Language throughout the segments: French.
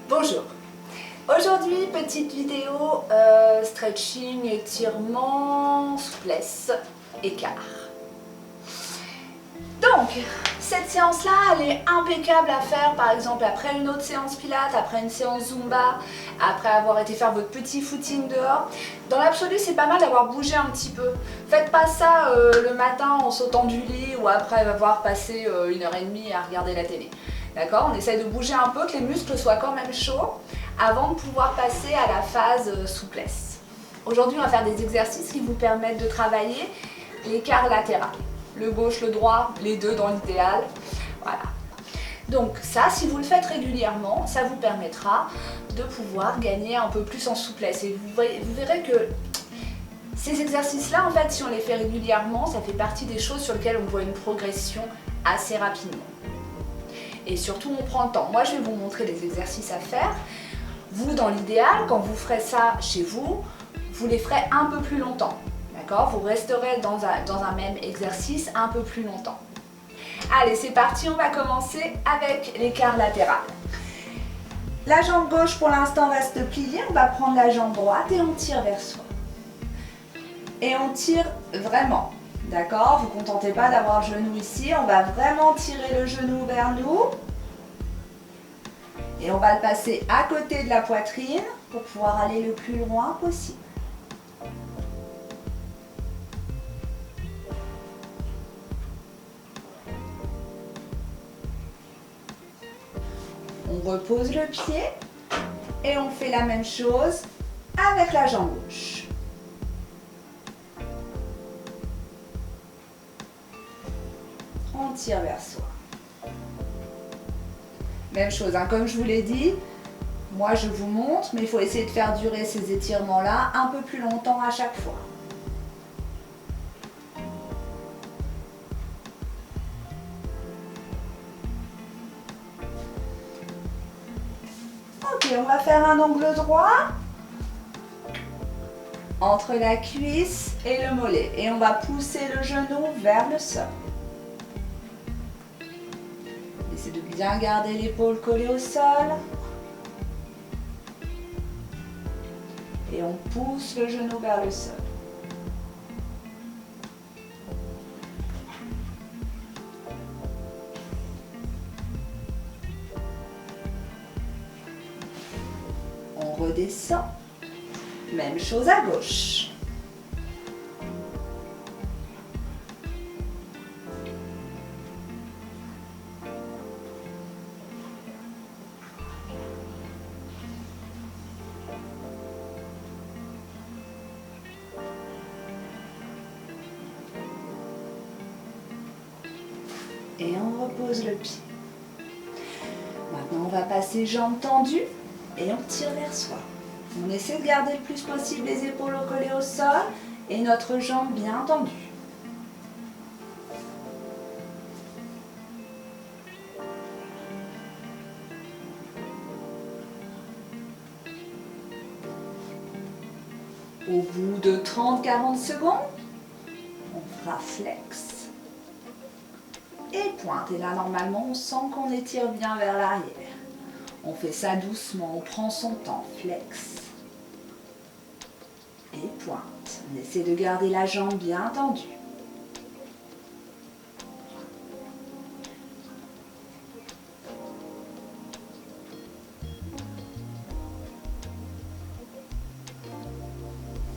Bonjour. Aujourd'hui, petite vidéo stretching, étirement, souplesse, écart. Donc, cette séance-là, elle est impeccable à faire par exemple après une autre séance pilates, après une séance zumba, après avoir été faire votre petit footing dehors. Dans l'absolu, c'est pas mal d'avoir bougé un petit peu. Faites pas ça le matin en sautant du lit ou après avoir passé 1h30 à regarder la télé. D'accord? On essaye de bouger un peu, que les muscles soient quand même chauds avant de pouvoir passer à la phase souplesse. Aujourd'hui, on va faire des exercices qui vous permettent de travailler l'écart latéral. Le gauche, le droit, les deux dans l'idéal. Voilà. Donc ça, si vous le faites régulièrement, ça vous permettra de pouvoir gagner un peu plus en souplesse. Et vous verrez que ces exercices-là, en fait, si on les fait régulièrement, ça fait partie des choses sur lesquelles on voit une progression assez rapidement. Et surtout, on prend le temps. Moi, je vais vous montrer les exercices à faire. Vous, dans l'idéal, quand vous ferez ça chez vous, vous les ferez un peu plus longtemps. D'accord? Vous resterez dans un même exercice un peu plus longtemps. Allez, c'est parti, on va commencer avec l'écart latéral. La jambe gauche, pour l'instant, reste pliée. On va prendre la jambe droite et on tire vers soi. Et on tire vraiment. D'accord? Vous ne vous contentez pas d'avoir le genou ici. On va vraiment tirer le genou vers nous. Et on va le passer à côté de la poitrine pour pouvoir aller le plus loin possible. On repose le pied et on fait la même chose avec la jambe gauche. On tire vers soi. Même chose, hein, comme je vous l'ai dit, moi je vous montre, mais il faut essayer de faire durer ces étirements-là un peu plus longtemps à chaque fois. Ok, on va faire un angle droit entre la cuisse et le mollet. Et on va pousser le genou vers le sol. Essayez de bien garder l'épaule collée au sol. Et on pousse le genou vers le sol. On redescend. Même chose à gauche. Et on repose le pied. Maintenant, on va passer jambes tendues et on tire vers soi. On essaie de garder le plus possible les épaules collées au sol et notre jambe bien tendue. Au bout de 30-40 secondes, on fera flex et pointe. Et là, normalement, on sent qu'on étire bien vers l'arrière. On fait ça doucement, on prend son temps. Flex et pointe. On essaie de garder la jambe bien tendue.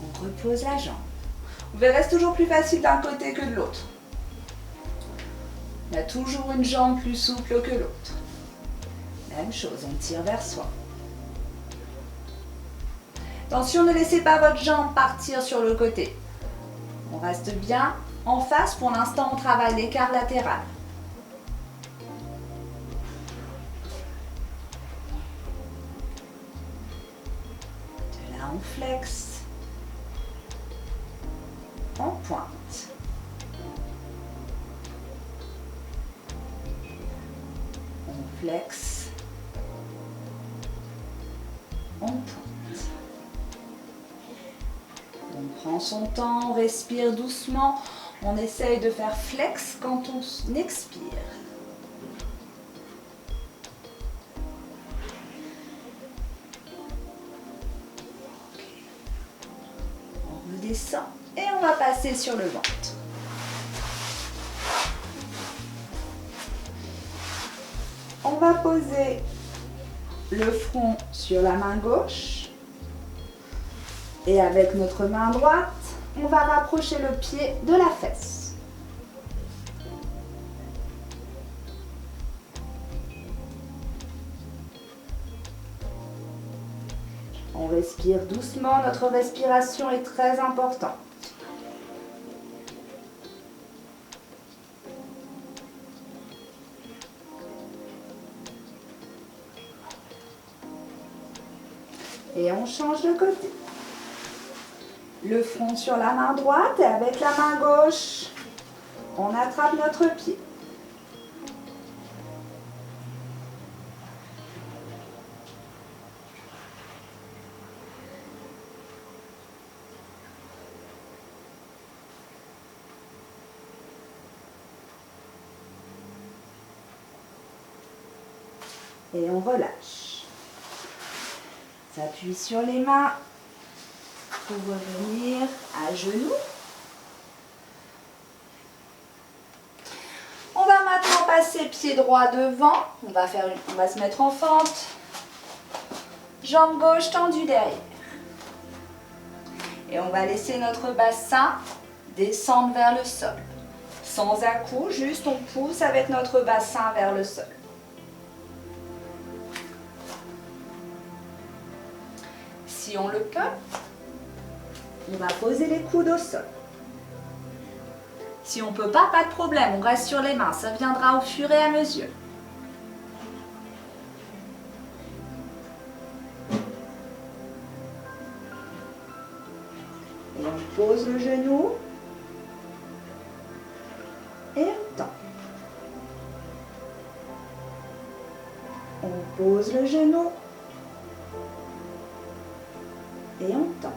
On repose la jambe. Vous verrez, c'est toujours plus facile d'un côté que de l'autre. On a toujours une jambe plus souple que l'autre. Même chose, on tire vers soi. Attention, ne laissez pas votre jambe partir sur le côté. On reste bien en face. Pour l'instant, on travaille l'écart latéral. De là, on flex. On pointe. On flex. On pointe. On prend son temps, on respire doucement. On essaye de faire flex quand on expire. descend et on va passer sur le ventre. On va poser le front sur la main gauche et avec notre main droite, on va rapprocher le pied de la fesse. On respire doucement, notre respiration est très importante. Et on change de côté. Le front sur la main droite et avec la main gauche, on attrape notre pied. Et on relâche. S'appuie sur les mains pour revenir à genoux. On va maintenant passer pied droit devant. On va se mettre en fente. Jambe gauche tendue derrière. Et on va laisser notre bassin descendre vers le sol. Sans à-coups, juste on pousse avec notre bassin vers le sol. Si on le peut, on va poser les coudes au sol. Si on ne peut pas, pas de problème, on reste sur les mains, ça viendra au fur et à mesure. Et on pose le genou et on tend. On pose le genou et on tend.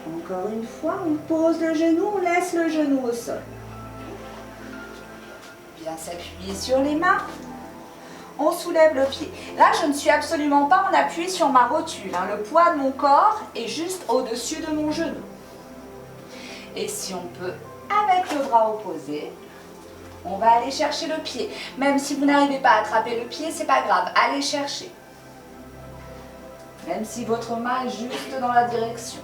Encore une fois, on pose le genou, on laisse le genou au sol. Bien s'appuyer sur les mains. On soulève le pied. Là, je ne suis absolument pas en appui sur ma rotule. Le poids de mon corps est juste au-dessus de mon genou. Et si on peut, avec le bras opposé, on va aller chercher le pied. Même si vous n'arrivez pas à attraper le pied, c'est pas grave. Allez chercher. Même si votre main est juste dans la direction.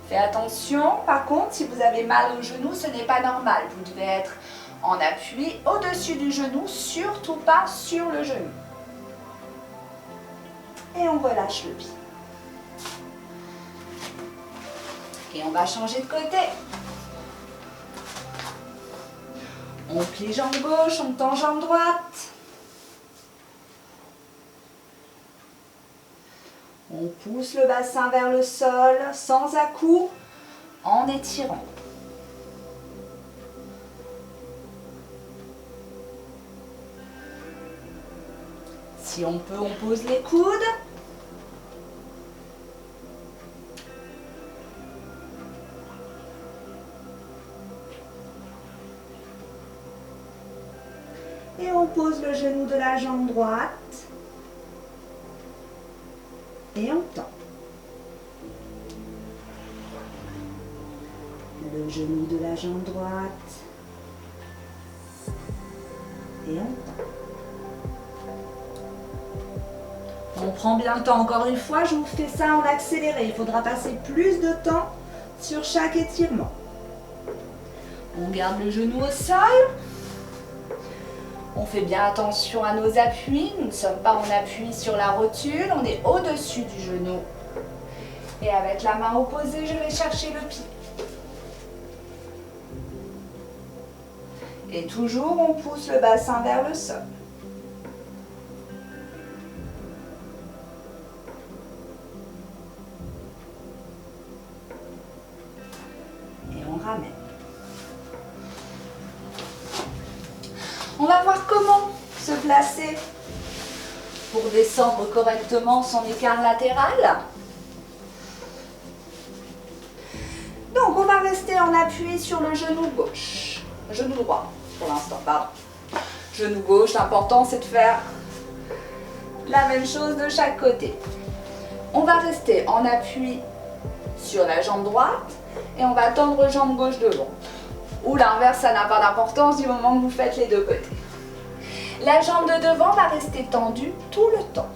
Faites attention, par contre, si vous avez mal au genou, ce n'est pas normal. Vous devez être en appui au-dessus du genou, surtout pas sur le genou. Et on relâche le pied. Et on va changer de côté. On plie jambe gauche, on tend jambe droite. On pousse le bassin vers le sol, sans à-coups, en étirant. Si on peut, on pose les coudes. Et on pose le genou de la jambe droite. Et on tend. Le genou de la jambe droite. Et on tend. On prend bien le temps. Encore une fois, je vous fais ça en accéléré. Il faudra passer plus de temps sur chaque étirement. On garde le genou au sol. On fait bien attention à nos appuis. Nous ne sommes pas en appui sur la rotule. On est au-dessus du genou. Et avec la main opposée, je vais chercher le pied. Et toujours, on pousse le bassin vers le sol. Et on ramène. On va voir comment se placer pour descendre correctement son écart latéral. Donc, on va rester en appui sur le genou gauche. Genou droit, pour l'instant, pardon. Genou gauche, l'important c'est de faire la même chose de chaque côté. On va rester en appui sur la jambe droite et on va tendre jambe gauche devant. Ou l'inverse, ça n'a pas d'importance du moment que vous faites les deux côtés. La jambe de devant va rester tendue tout le temps.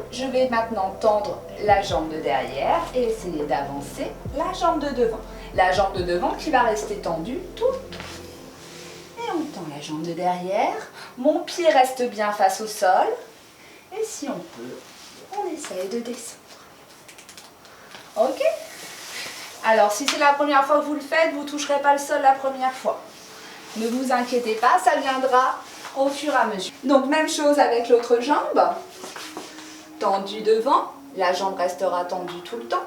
Je vais maintenant tendre la jambe de derrière et essayer d'avancer la jambe de devant. La jambe de devant qui va rester tendue tout le temps. Et on tend la jambe de derrière. Mon pied reste bien face au sol. Et si on peut, on essaye de descendre. Ok? Alors, si c'est la première fois que vous le faites, vous ne toucherez pas le sol la première fois. Ne vous inquiétez pas, ça viendra au fur et à mesure. Donc, même chose avec l'autre jambe. Tendue devant, la jambe restera tendue tout le temps.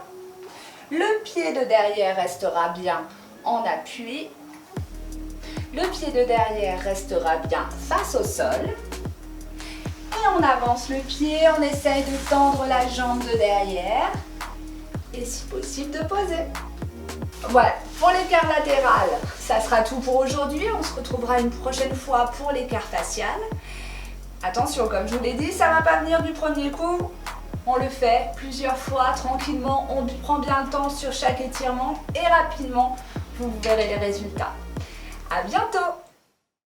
Le pied de derrière restera bien en appui. Le pied de derrière restera bien face au sol. Et on avance le pied, on essaye de tendre la jambe de derrière. Et si possible de poser. Voilà, pour l'écart latéral, ça sera tout pour aujourd'hui. On se retrouvera une prochaine fois pour l'écart facial. Attention, comme je vous l'ai dit, ça ne va pas venir du premier coup. On le fait plusieurs fois tranquillement. On prend bien le temps sur chaque étirement et rapidement, vous verrez les résultats. À bientôt!